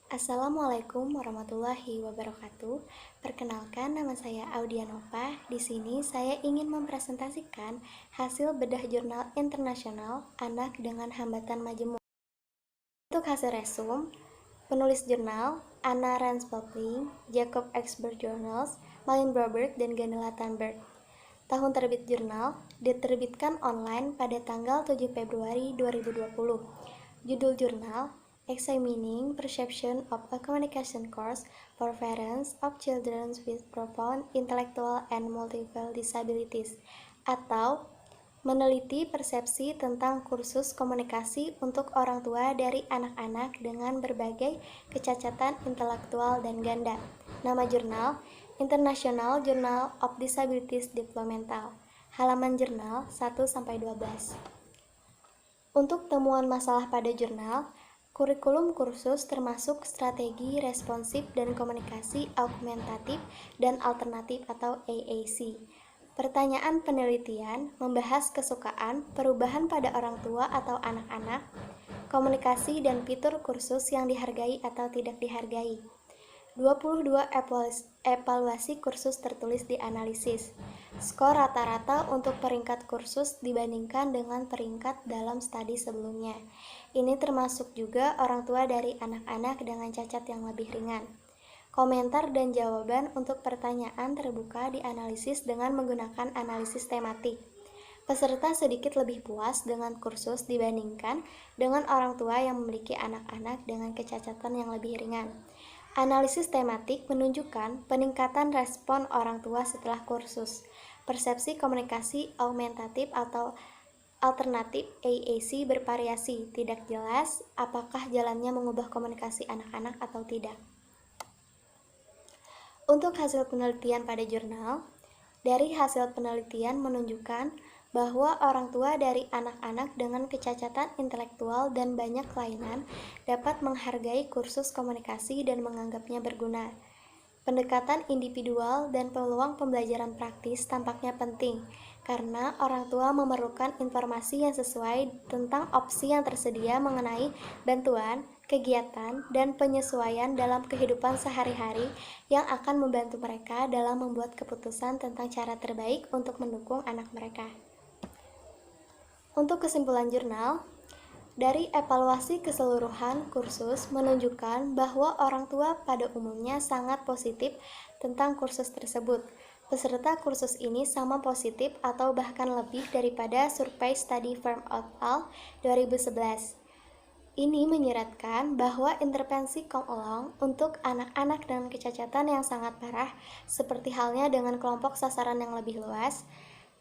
Assalamualaikum warahmatullahi wabarakatuh. Perkenalkan, nama saya Audianova. Di sini saya ingin mempresentasikan hasil bedah jurnal internasional anak dengan hambatan majemuk. Untuk hasil resum, penulis jurnal Anna Ransbopling, Jacob Expert Journals, Malin Broberg, dan Ganela Thunberg. Tahun terbit jurnal diterbitkan online pada tanggal 7 Februari 2020. Judul jurnal Examining Perception of a Communication Course for Parents of Children with Profound Intellectual and Multiple Disabilities, atau meneliti persepsi tentang kursus komunikasi untuk orang tua dari anak-anak dengan berbagai kecacatan intelektual dan ganda. Nama jurnal International Journal of Disabilities Developmental. Halaman jurnal 1-12. Untuk temuan masalah pada jurnal, kurikulum kursus termasuk strategi responsif dan komunikasi augmentatif dan alternatif atau AAC. Pertanyaan penelitian membahas kesukaan, perubahan pada orang tua atau anak-anak, komunikasi dan fitur kursus yang dihargai atau tidak dihargai. 22 evaluasi kursus tertulis di analisis. Skor rata-rata untuk peringkat kursus dibandingkan dengan peringkat dalam studi sebelumnya. Ini termasuk juga orang tua dari anak-anak dengan cacat yang lebih ringan. Komentar dan jawaban untuk pertanyaan terbuka di analisis dengan menggunakan analisis tematik. Peserta sedikit lebih puas dengan kursus dibandingkan dengan orang tua yang memiliki anak-anak dengan kecacatan yang lebih ringan. Analisis tematik menunjukkan peningkatan respon orang tua setelah kursus. Persepsi komunikasi augmentatif atau alternatif AAC bervariasi, tidak jelas apakah jalannya mengubah komunikasi anak-anak atau tidak. Untuk hasil penelitian pada jurnal, dari hasil penelitian menunjukkan bahwa orang tua dari anak-anak dengan kecacatan intelektual dan banyak kelainan dapat menghargai kursus komunikasi dan menganggapnya berguna. Pendekatan individual dan peluang pembelajaran praktis tampaknya penting, karena orang tua memerlukan informasi yang sesuai tentang opsi yang tersedia mengenai bantuan, kegiatan, dan penyesuaian dalam kehidupan sehari-hari yang akan membantu mereka dalam membuat keputusan tentang cara terbaik untuk mendukung anak mereka. Untuk kesimpulan jurnal, dari evaluasi keseluruhan kursus menunjukkan bahwa orang tua pada umumnya sangat positif tentang kursus tersebut. Peserta kursus ini sama positif atau bahkan lebih daripada survei studi Firm et al. 2011. Ini menyiratkan bahwa intervensi come along untuk anak-anak dengan kecacatan yang sangat parah, seperti halnya dengan kelompok sasaran yang lebih luas,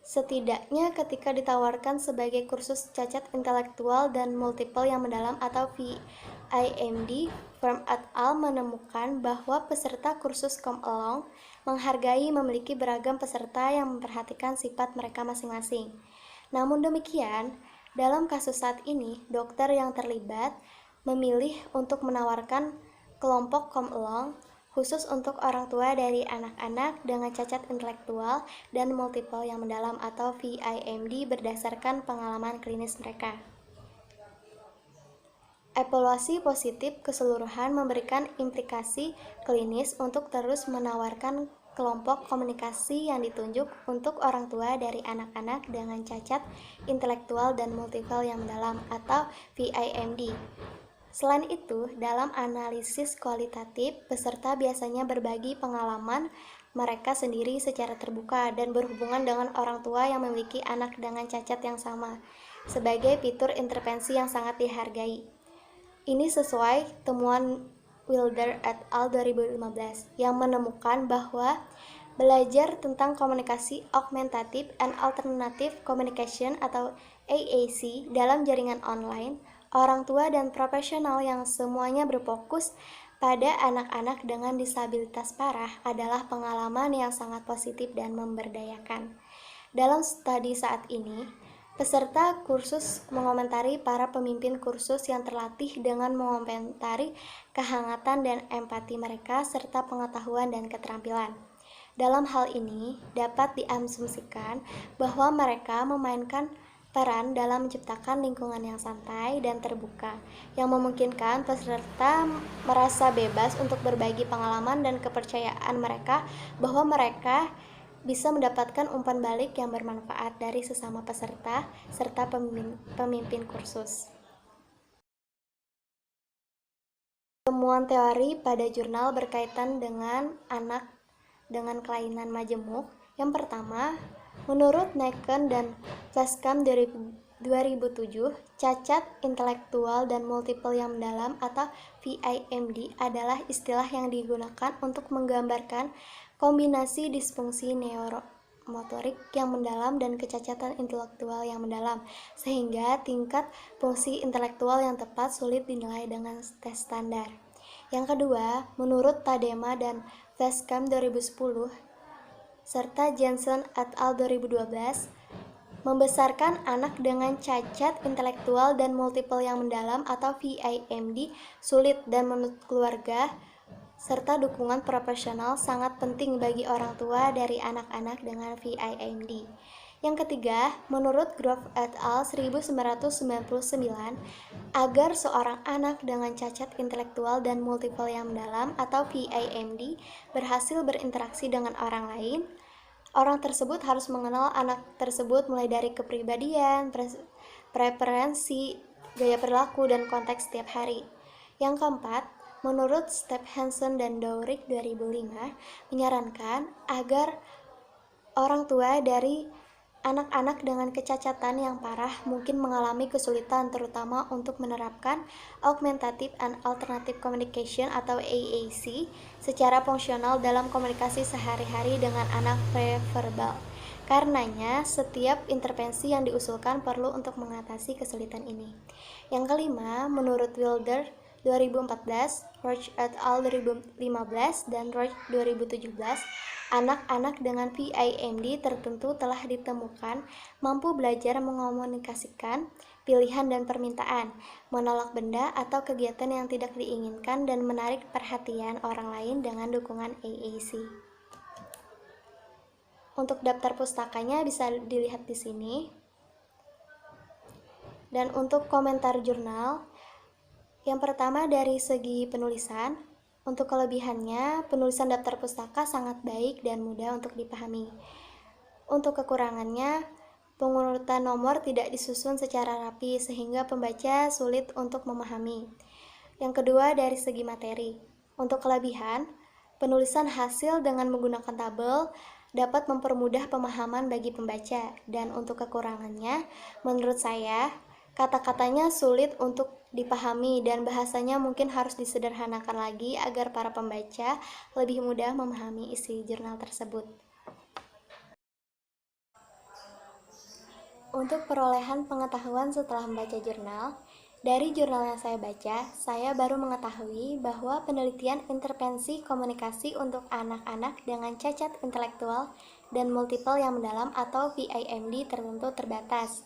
setidaknya ketika ditawarkan sebagai kursus cacat intelektual dan multiple yang mendalam atau VIMD, Firm et al. Menemukan bahwa peserta kursus come along menghargai memiliki beragam peserta yang memperhatikan sifat mereka masing-masing. Namun demikian, dalam kasus saat ini, dokter yang terlibat memilih untuk menawarkan kelompok come along khusus untuk orang tua dari anak-anak dengan cacat intelektual dan multiple yang mendalam atau VIMD berdasarkan pengalaman klinis mereka. Evaluasi positif keseluruhan memberikan implikasi klinis untuk terus menawarkan kelompok komunikasi yang ditunjuk untuk orang tua dari anak-anak dengan cacat intelektual dan multiple yang mendalam atau VIMD. Selain itu, dalam analisis kualitatif, peserta biasanya berbagi pengalaman mereka sendiri secara terbuka dan berhubungan dengan orang tua yang memiliki anak dengan cacat yang sama, sebagai fitur intervensi yang sangat dihargai. Ini sesuai temuan Wilder et al. 2015 yang menemukan bahwa belajar tentang komunikasi augmentative and alternative communication atau AAC dalam jaringan online, orang tua dan profesional yang semuanya berfokus pada anak-anak dengan disabilitas parah adalah pengalaman yang sangat positif dan memberdayakan. Dalam studi saat ini, peserta kursus mengomentari para pemimpin kursus yang terlatih dengan mengomentari kehangatan dan empati mereka serta pengetahuan dan keterampilan. Dalam hal ini, dapat diasumsikan bahwa mereka memainkan peran dalam menciptakan lingkungan yang santai dan terbuka, yang memungkinkan peserta merasa bebas untuk berbagi pengalaman dan kepercayaan mereka bahwa mereka bisa mendapatkan umpan balik yang bermanfaat dari sesama peserta serta pemimpin kursus. Temuan teori pada jurnal berkaitan dengan anak dengan kelainan majemuk. Yang pertama, menurut Neken dan Vlaskamp 2007, cacat intelektual dan multiple yang mendalam atau VIMD adalah istilah yang digunakan untuk menggambarkan kombinasi disfungsi neuromotorik yang mendalam dan kecacatan intelektual yang mendalam, sehingga tingkat fungsi intelektual yang tepat sulit dinilai dengan tes standar. Yang kedua, menurut Tadema dan Vlaskamp 2010 serta Jensen et al. 2012, membesarkan anak dengan cacat intelektual dan multiple yang mendalam atau VIMD sulit, dan menurut keluarga serta dukungan profesional sangat penting bagi orang tua dari anak-anak dengan VIMD. Yang ketiga, menurut Grove et al. 1999, agar seorang anak dengan cacat intelektual dan multiple yang mendalam atau VIMD berhasil berinteraksi dengan orang lain, orang tersebut harus mengenal anak tersebut mulai dari kepribadian, preferensi, gaya perilaku, dan konteks setiap hari. Yang keempat, menurut Stephenson dan Dowrick 2005, menyarankan agar orang tua dari anak-anak dengan kecacatan yang parah mungkin mengalami kesulitan, terutama untuk menerapkan Augmentative and Alternative Communication atau AAC secara fungsional dalam komunikasi sehari-hari dengan anak preverbal. Karenanya, setiap intervensi yang diusulkan perlu untuk mengatasi kesulitan ini. Yang kelima, menurut Wilder 2014, Roach et al. 2015, dan Roach 2017, anak-anak dengan VIMD tertentu telah ditemukan mampu belajar mengomunikasikan pilihan dan permintaan, menolak benda atau kegiatan yang tidak diinginkan, dan menarik perhatian orang lain dengan dukungan AAC. Untuk daftar pustakanya bisa dilihat di sini. Dan untuk komentar jurnal, yang pertama dari segi penulisan, untuk kelebihannya, penulisan daftar pustaka sangat baik dan mudah untuk dipahami. Untuk kekurangannya, pengurutan nomor tidak disusun secara rapi sehingga pembaca sulit untuk memahami. Yang kedua dari segi materi. Untuk kelebihan, penulisan hasil dengan menggunakan tabel dapat mempermudah pemahaman bagi pembaca. Dan untuk kekurangannya, menurut saya, kata-katanya sulit untuk dipahami dan bahasanya mungkin harus disederhanakan lagi agar para pembaca lebih mudah memahami isi jurnal tersebut. Untuk perolehan pengetahuan setelah membaca jurnal, dari jurnal yang saya baca, saya baru mengetahui bahwa penelitian intervensi komunikasi untuk anak-anak dengan cacat intelektual dan multiple yang mendalam atau VIMD tertentu terbatas.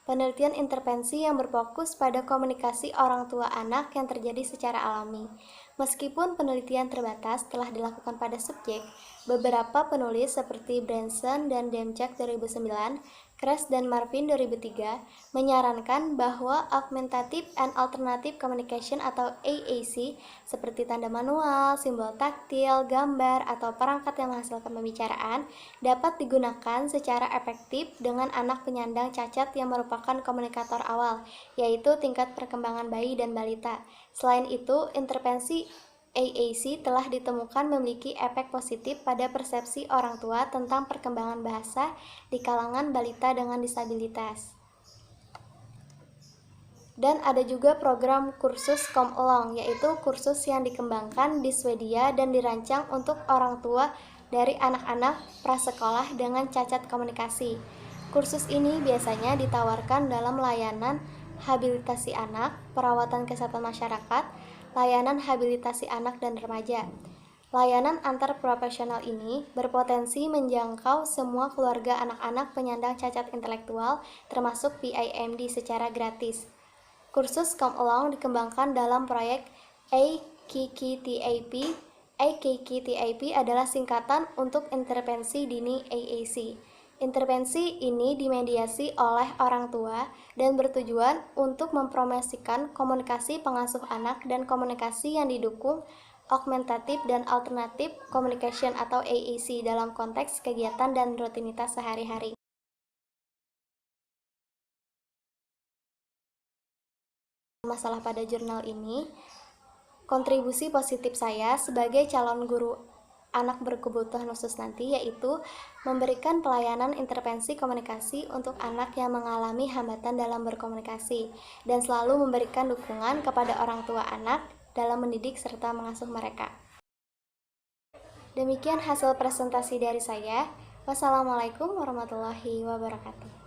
Penelitian intervensi yang berfokus pada komunikasi orang tua anak yang terjadi secara alami. Meskipun penelitian terbatas telah dilakukan pada subjek, beberapa penulis seperti Branson dan Demchak 2009, Kress dan Marvin 2003 menyarankan bahwa Augmentative and Alternative Communication atau AAC seperti tanda manual, simbol taktil, gambar, atau perangkat yang menghasilkan pembicaraan dapat digunakan secara efektif dengan anak penyandang cacat yang merupakan komunikator awal, yaitu tingkat perkembangan bayi dan balita. Selain itu, intervensi AAC telah ditemukan memiliki efek positif pada persepsi orang tua tentang perkembangan bahasa di kalangan balita dengan disabilitas. Dan ada juga program kursus Come Along, yaitu kursus yang dikembangkan di Swedia dan dirancang untuk orang tua dari anak-anak prasekolah dengan cacat komunikasi. Kursus ini biasanya ditawarkan dalam layanan habilitasi anak, perawatan kesehatan masyarakat, layanan habilitasi anak dan remaja. Layanan antar profesional ini berpotensi menjangkau semua keluarga anak-anak penyandang cacat intelektual, termasuk VIMD, secara gratis. Kursus Come Along dikembangkan dalam proyek AKKTAP. AKKTAP adalah singkatan untuk intervensi dini AAC. Intervensi ini dimediasi oleh orang tua dan bertujuan untuk mempromosikan komunikasi pengasuh anak dan komunikasi yang didukung augmentatif dan alternatif communication atau AAC dalam konteks kegiatan dan rutinitas sehari-hari. Masalah pada jurnal ini, kontribusi positif saya sebagai calon guru anak berkebutuhan khusus nanti yaitu memberikan pelayanan intervensi komunikasi untuk anak yang mengalami hambatan dalam berkomunikasi dan selalu memberikan dukungan kepada orang tua anak dalam mendidik serta mengasuh mereka. Demikian hasil presentasi dari saya. Wassalamualaikum warahmatullahi wabarakatuh.